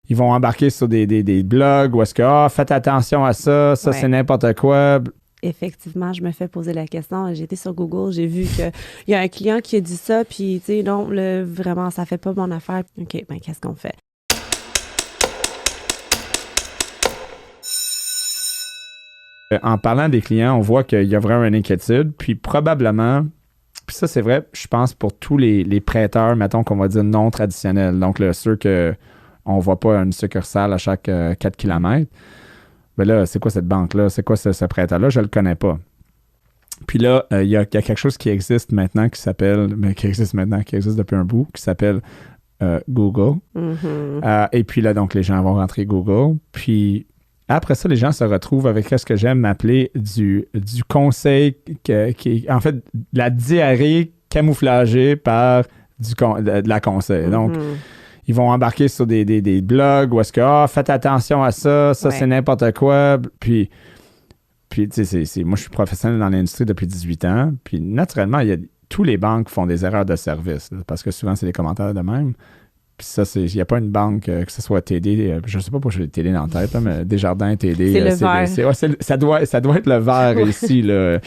Ils vont embarquer sur des blogs où est-ce que faites attention à ça, c'est n'importe quoi. Effectivement, je me fais poser la question. J'ai été sur Google, j'ai vu qu'il y a un client qui a dit ça, puis tu sais, non, vraiment, ça fait pas mon affaire. OK, ben qu'est-ce qu'on fait? En parlant des clients, on voit qu'il y a vraiment une inquiétude, puis probablement, puis ça c'est vrai, je pense pour tous les prêteurs, mettons qu'on va dire non traditionnels, donc ceux qu'on ne voit pas une succursale à chaque 4 km, ben là, c'est quoi cette banque-là? C'est quoi ce prêteur-là? Je ne le connais pas. Puis là, il y a quelque chose qui existe maintenant qui existe depuis un bout, qui s'appelle Google. Mm-hmm. Et puis là, donc, les gens vont rentrer Google. Puis après ça, les gens se retrouvent avec ce que j'aime m'appeler du conseil, qui en fait, la diarrhée camouflagée par de la conseil. Donc, ils vont embarquer sur des blogs où est-ce que faites attention à ça, c'est n'importe quoi. Puis tu sais, moi, je suis professionnel dans l'industrie depuis 18 ans. Puis naturellement, tous les banques font des erreurs de service, là, parce que souvent, c'est des commentaires de même. Puis ça, il n'y a pas une banque, que ce soit TD, je ne sais pas pourquoi j'ai TD dans la tête, là, mais Desjardins, TD. C'est le vert. Ça doit être le vert ici, là.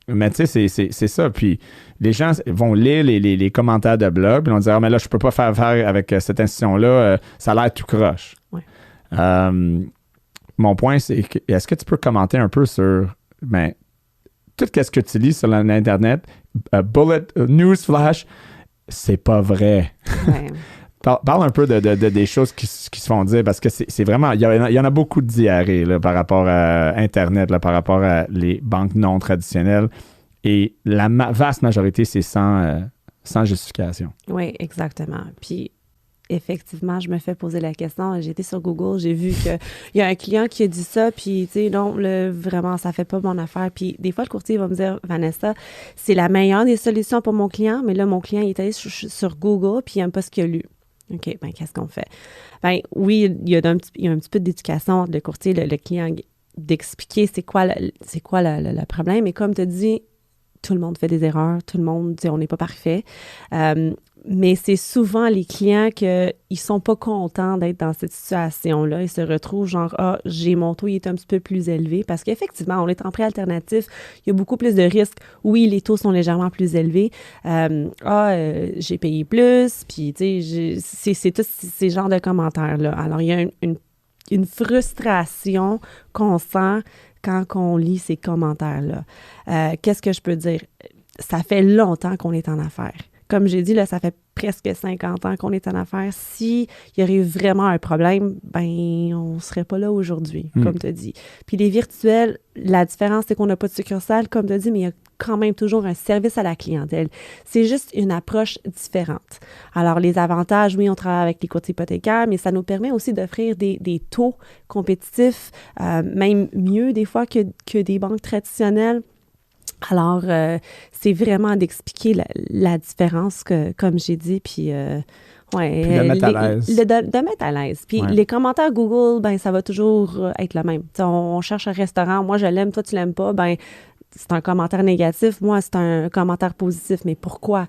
Mais tu sais, c'est ça. Puis les gens vont lire les commentaires de blog, puis ils vont dire mais là, je peux pas faire affaire avec cette institution-là, ça a l'air tout croche. Ouais. Mon point, c'est que est-ce que tu peux commenter un peu sur tout ce que tu lis sur l'Internet, bullet, newsflash, c'est pas vrai. Ouais. Parle un peu des choses qui se font dire, parce que c'est vraiment, il y en a beaucoup de diarrhée là, par rapport à Internet, là, par rapport à les banques non traditionnelles. Et la vaste majorité, c'est sans justification. Oui, exactement. Puis, effectivement, je me fais poser la question. J'ai été sur Google, j'ai vu qu'il y a un client qui a dit ça, puis, tu sais, non, vraiment, ça fait pas mon affaire. Puis, des fois, le courtier va me dire, Vanessa, c'est la meilleure des solutions pour mon client, mais là, mon client, il est allé sur Google, puis il n'aime pas ce qu'il a lu. OK, ben qu'est-ce qu'on fait? Ben oui, il y a un petit peu d'éducation, le courtier, le client, d'expliquer c'est quoi le problème. Et comme tu as dit, tout le monde fait des erreurs, tout le monde, on n'est pas parfait. Mais c'est souvent les clients qu'ils sont pas contents d'être dans cette situation-là. Ils se retrouvent genre, mon taux il est un petit peu plus élevé. Parce qu'effectivement, on est en prêt alternatif. Il y a beaucoup plus de risques. Oui, les taux sont légèrement plus élevés. J'ai payé plus. Puis, tu sais, c'est tous ces genres de commentaires-là. Alors, il y a une frustration qu'on sent quand on lit ces commentaires-là. Qu'est-ce que je peux dire? Ça fait longtemps qu'on est en affaires. Comme j'ai dit, là, ça fait presque 50 ans qu'on est en affaires. S'il y aurait eu vraiment un problème, ben on ne serait pas là aujourd'hui, comme tu as dit. Puis les virtuels, la différence, c'est qu'on n'a pas de succursale, comme tu as dit, mais il y a quand même toujours un service à la clientèle. C'est juste une approche différente. Alors, les avantages, oui, on travaille avec les courtiers hypothécaires, mais ça nous permet aussi d'offrir des taux compétitifs, même mieux des fois que des banques traditionnelles. Alors, c'est vraiment d'expliquer la différence, comme j'ai dit, puis puis de mettre à l'aise. De mettre à l'aise. Puis les commentaires Google, ben ça va toujours être le même. T'sais, on cherche un restaurant, moi je l'aime, toi tu l'aimes pas, ben c'est un commentaire négatif, moi c'est un commentaire positif. Mais pourquoi?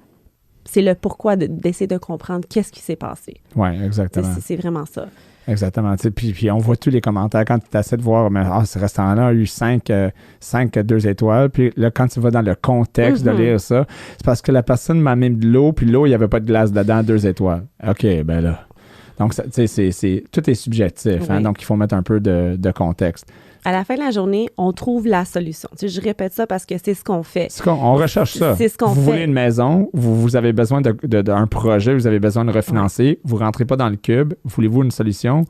C'est le pourquoi d'essayer de comprendre qu'est-ce qui s'est passé. Oui, exactement. C'est vraiment ça. Exactement. Puis on voit tous les commentaires quand tu essaies de voir, ce restaurant-là a eu 5 2 étoiles. Puis là, quand tu vas dans le contexte de lire ça, c'est parce que la personne m'a mis de l'eau, puis l'eau, il n'y avait pas de glace dedans, 2 étoiles. OK, ben là. Donc, tout est subjectif. Oui. Hein? Donc, il faut mettre un peu de contexte. À la fin de la journée, on trouve la solution. Tu sais, je répète ça parce que c'est ce qu'on fait. On recherche ça. C'est ce qu'on fait. Vous voulez une maison, vous avez besoin d'un projet, vous avez besoin de refinancer, vous ne rentrez pas dans le cube, voulez-vous une solution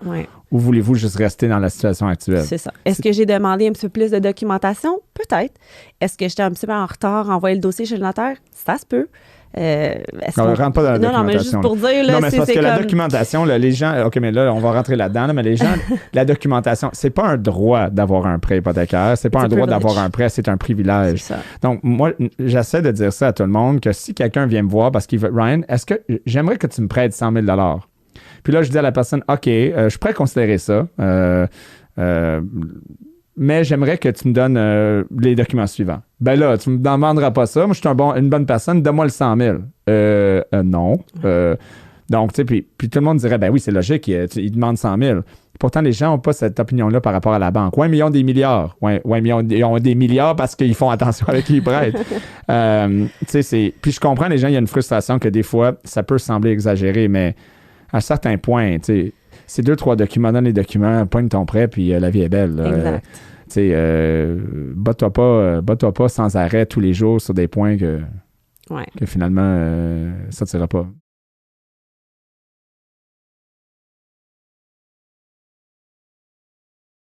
ou voulez-vous juste rester dans la situation actuelle? C'est ça. Est-ce que j'ai demandé un petit peu plus de documentation? Peut-être. Est-ce que j'étais un petit peu en retard à envoyer le dossier chez le notaire? Ça se peut. On ne rentre pas dans la documentation. Non, mais juste pour dire... Là, non, mais c'est parce que la documentation, là, les gens... OK, mais là, on va rentrer là-dedans, là, mais les gens, la documentation, c'est pas un droit d'avoir un prêt hypothécaire, c'est pas un droit d'avoir un prêt, c'est un privilège. C'est ça. Donc, moi, j'essaie de dire ça à tout le monde, que si quelqu'un vient me voir parce qu'il veut... Ryan, est-ce que j'aimerais que tu me prêtes 100 000 $? Puis là, je dis à la personne, OK, je suis prêt à considérer ça, mais j'aimerais que tu me donnes les documents suivants. Ben là, tu ne me demanderas pas ça. Moi, je suis une bonne personne. Donne-moi le 100 000. Non. Donc, tu sais, puis tout le monde dirait, ben oui, c'est logique, ils demandent 100 000. Pourtant, les gens n'ont pas cette opinion-là par rapport à la banque. Oui, mais ils ont des milliards. Oui, mais ils ont des milliards parce qu'ils font attention avec qui ils prêtent. Puis je comprends, les gens, il y a une frustration que des fois, ça peut sembler exagéré, mais à un certain point, tu sais, c'est 2-3 documents, donne les documents, pogne ton prêt, puis la vie est belle. Exact. Bats-toi pas sans arrêt tous les jours sur des points que finalement, ça ne t'ira pas.